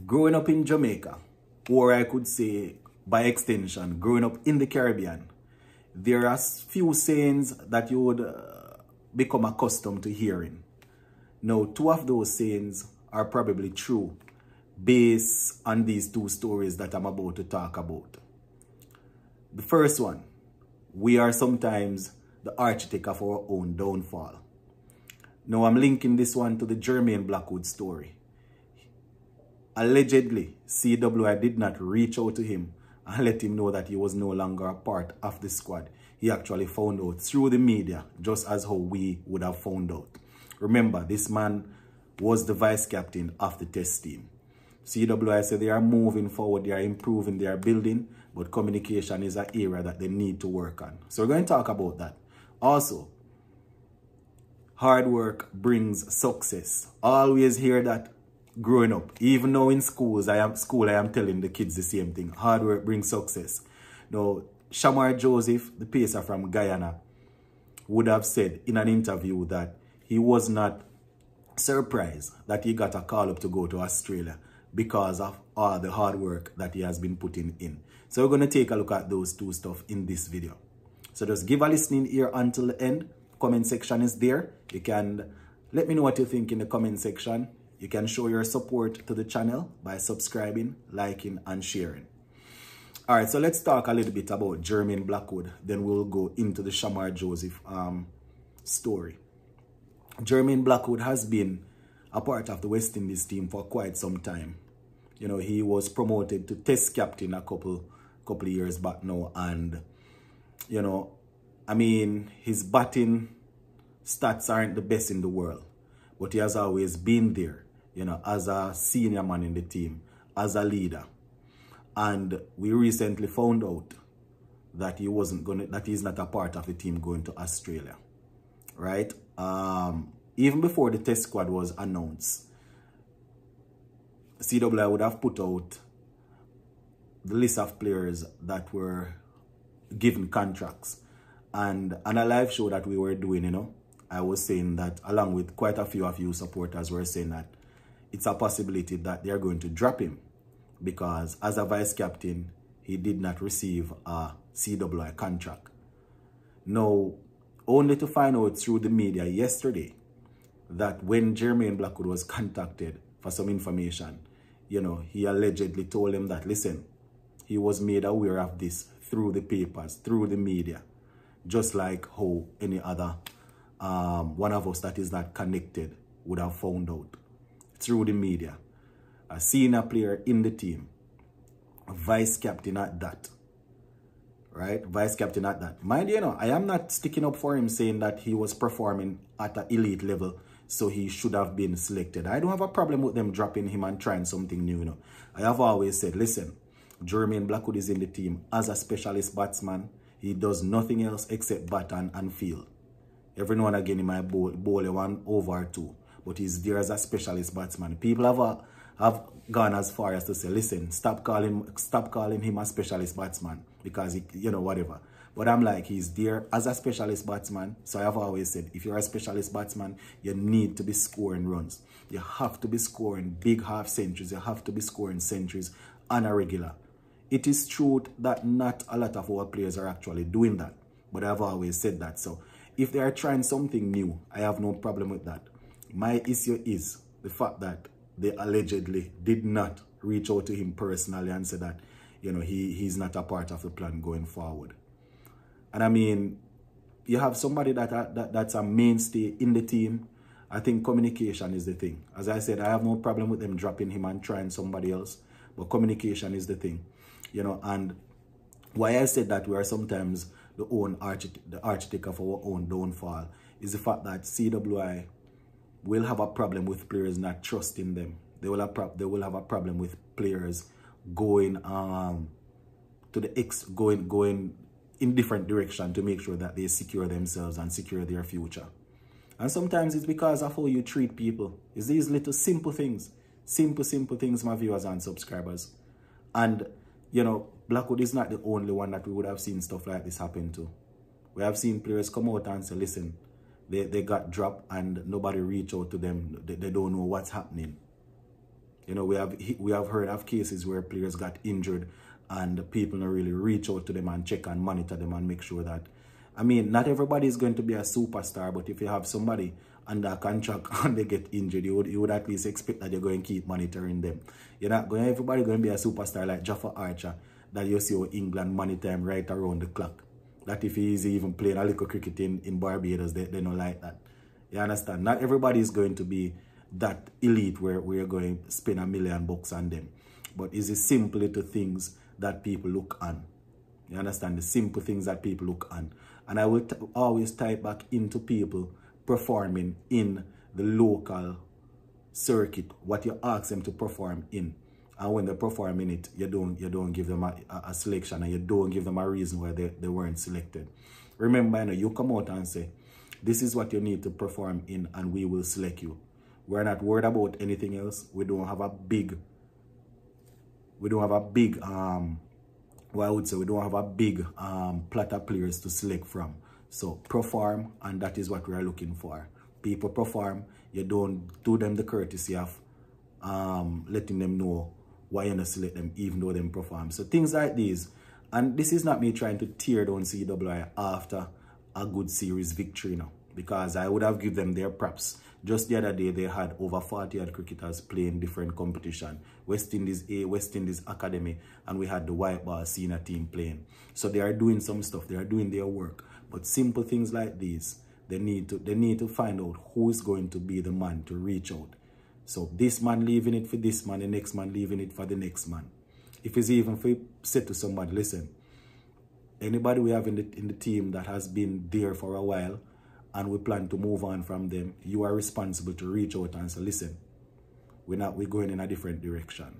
growing up in Jamaica, or I could say by extension, growing up in the Caribbean, there are few sayings that you would become accustomed to hearing. Now, two of those sayings are probably true based on these two stories that I'm about to talk about. The first one, we are sometimes the architect of our own downfall. Now, I'm linking this one to the Jermaine Blackwood story. Allegedly, CWI did not reach out to him and let him know that he was no longer a part of the squad. He actually found out through the media, just as how we would have found out. Remember, this man was the vice captain of the test team. CWI said they are moving forward, they are improving, they are building, but communication is an area that they need to work on. So we're going to talk about that. Also, hard work brings success. Always hear that growing up. Even now in schools, I am telling the kids the same thing. Hard work brings success. Now, Shamar Joseph, the pacer from Guyana, would have said in an interview that he was not surprised that he got a call up to go to Australia because of all the hard work that he has been putting in. So we're going to take a look at those two stuff in this video. So just give a listening ear until the end. Comment section is there. You can let me know what you think in the comment section. You can show your support to the channel by subscribing, liking, and sharing. All right, so let's talk a little bit about Jermaine Blackwood. Then we'll go into the Shamar Joseph story. Jermaine Blackwood has been a part of the West Indies team for quite some time. You know, he was promoted to test captain a couple of years back now. And, you know, I mean, his batting stats aren't the best in the world. But he has always been there, you know, as a senior man in the team, as a leader. And we recently found out that he's not a part of the team going to Australia, right? Even before the test squad was announced, CWI would have put out the list of players that were given contracts. And on a live show that we were doing, you know, I was saying that, along with quite a few of you supporters were saying that it's a possibility that they're going to drop him because as a vice captain, he did not receive a CWI contract. Now, only to find out through the media yesterday that when Jermaine Blackwood was contacted for some information, you know, he allegedly told him that, listen, he was made aware of this through the papers, through the media, just like how any other one of us that is not connected would have found out through the media. A senior player in the team, a vice captain at that, right? Vice captain at that. Mind you, know, I am not sticking up for him saying that he was performing at an elite level, so he should have been selected. I don't have a problem with them dropping him and trying something new, you know. I have always said, listen, Jermaine Blackwood is in the team as a specialist batsman. He does nothing else except bat and field. Every now and again he might bowl one over or two, but he's there as a specialist batsman. People have gone as far as to say, listen, stop calling him a specialist batsman because he, you know, whatever. But I'm like, he's there as a specialist batsman. So I have always said, if you're a specialist batsman, you need to be scoring runs. You have to be scoring big half centuries. You have to be scoring centuries on a regular. It is true that not a lot of our players are actually doing that. But I've always said that. So if they are trying something new, I have no problem with that. My issue is the fact that they allegedly did not reach out to him personally and say that, you know, he's not a part of the plan going forward. And I mean, you have somebody that's a mainstay in the team. I think communication is the thing. As I said, I have no problem with them dropping him and trying somebody else. But communication is the thing. You know, and why I said that we are sometimes the architect of our own downfall is the fact that CWI will have a problem with players not trusting them. They will have a problem with players going going in different direction to make sure that they secure themselves and secure their future. And sometimes it's because of how you treat people. It's these little simple things, simple things, my viewers and subscribers. And you know, Blackwood is not the only one that we would have seen stuff like this happen to. We have seen players come out and say, listen, they got dropped and nobody reached out to them. They don't know what's happening. You know, we have heard of cases where players got injured and people don't really reach out to them and check and monitor them and make sure that, I mean, not everybody is going to be a superstar, but if you have somebody under a contract and they get injured, you would at least expect that you're going to keep monitoring them. You're not going, everybody going to be a superstar like Jofra Archer, that you see how England monitor him right around the clock. That if he is even playing a little cricket in Barbados, they don't like that. You understand? Not everybody is going to be that elite where we're going to spend $1 million on them. But it's the simple little things that people look on. You understand? The simple things that people look on. And I will always tie it back into people performing in the local circuit, what you ask them to perform in. And when they perform in it, you don't give them a selection, and you don't give them a reason why they weren't selected. Remember, you know, you come out and say, this is what you need to perform in, and we will select you. We're not worried about anything else. We don't have a big well, I would say we don't have a big plot of players to select from. So perform, and that is what we are looking for. People perform. You don't do them the courtesy of letting them know why you not select them, even though them perform. So things like these, and this is not me trying to tear down CWI after a good series victory now, because I would have given them their props. Just the other day, they had over 40 odd cricketers playing different competition. West Indies A, West Indies Academy, and we had the white ball senior team playing. So they are doing some stuff, they are doing their work. But simple things like these, they need to find out who is going to be the man to reach out. So this man leaving it for this man, the next man leaving it for the next man. If it's even for say to somebody, listen, anybody we have in the team that has been there for a while and we plan to move on from them, you are responsible to reach out and say, listen, we're going in a different direction.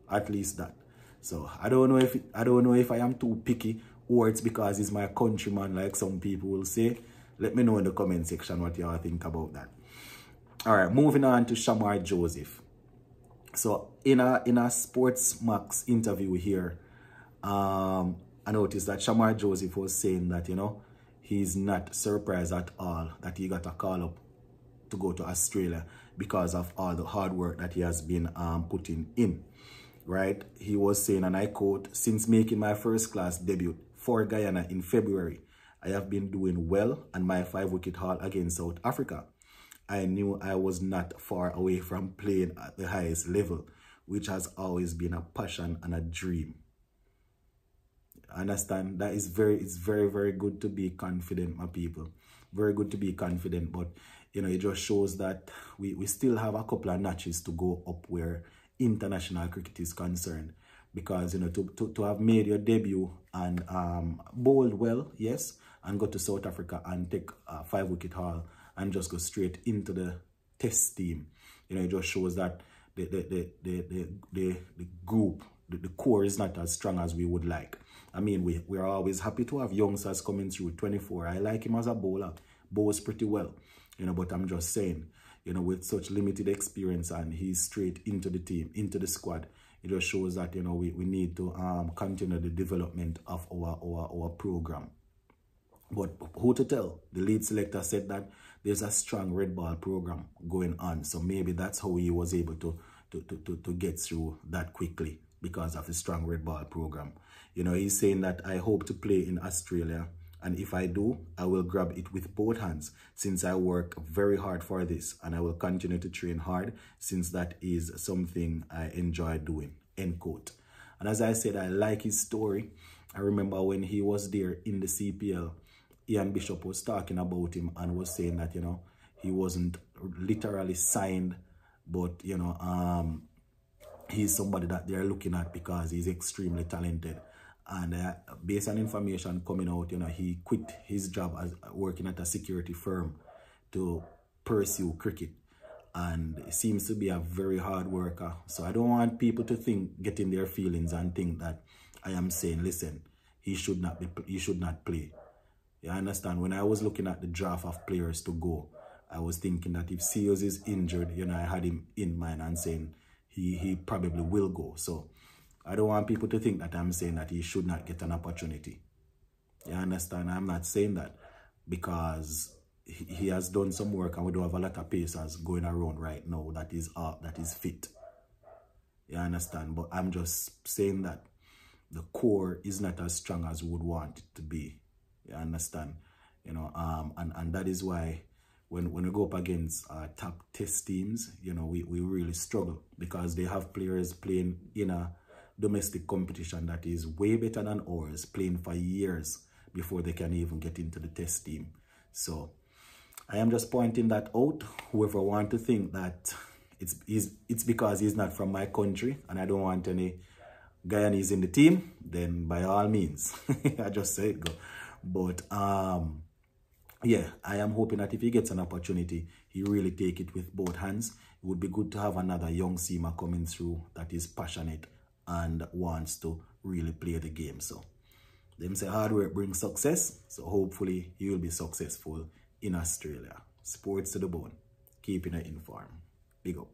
At least that. So I don't know if I am too picky, or it's because he's my countryman, like some people will say. Let me know in the comment section what y'all think about that. All right, moving on to Shamar Joseph. So in a Sportsmax interview here, I noticed that Shamar Joseph was saying that, you know, he's not surprised at all that he got a call up to go to Australia because of all the hard work that he has been putting in, right? He was saying, and I quote, "Since making my first class debut for Guyana in February, I have been doing well on my 5-wicket haul against South Africa. I knew I was not far away from playing at the highest level, which has always been a passion and a dream." Understand? That is it's very, very good to be confident, my people. Very good to be confident, but you know, it just shows that we still have a couple of notches to go up where international cricket is concerned. Because, you know, to have made your debut and bowled well, yes, and go to South Africa and take a 5-wicket haul and just go straight into the test team, you know, it just shows that the group, the core is not as strong as we would like. I mean, we are always happy to have youngsters coming through 24. I like him as a bowler, bowls pretty well, you know, but I'm just saying, you know, with such limited experience and he's straight into the team, into the squad, it just shows that, you know, we need to continue the development of our program. But who to tell? The lead selector said that there's a strong red ball program going on. So maybe that's how he was able to get through that quickly, because of the strong red ball program. You know, he's saying that I hope to play in Australia, and if I do, I will grab it with both hands, since I work very hard for this, and I will continue to train hard, since that is something I enjoy doing, end quote. And as I said, I like his story. I remember when he was there in the CPL, Ian Bishop was talking about him and was saying that, you know, he wasn't literally signed, but, you know, he's somebody that they're looking at because he's extremely talented. And based on information coming out, you know, he quit his job as working at a security firm to pursue cricket. And he seems to be a very hard worker. So I don't want people to get in their feelings and think that I am saying, listen, he should not play. You understand? When I was looking at the draft of players to go, I was thinking that if Seals is injured, you know, I had him in mind and saying he probably will go. So I don't want people to think that I'm saying that he should not get an opportunity. You understand? I'm not saying that, because he has done some work and we do have a lot of pacers going around right now that is fit. You understand? But I'm just saying that the core is not as strong as we would want it to be. You understand? You know, and that is why when we go up against top test teams, you know, we really struggle because they have players playing in a domestic competition that is way better than ours, playing for years before they can even get into the test team. So I am just pointing that out. Whoever want to think that it's because he's not from my country and I don't want any Guyanese in the team, then by all means, I just say it go. But yeah, I am hoping that if he gets an opportunity, he really take it with both hands. It would be good to have another young seamer coming through that is passionate and wants to really play the game. So them say hard work brings success. So hopefully he will be successful in Australia. Sports to the bone. Keeping it informed. Big up.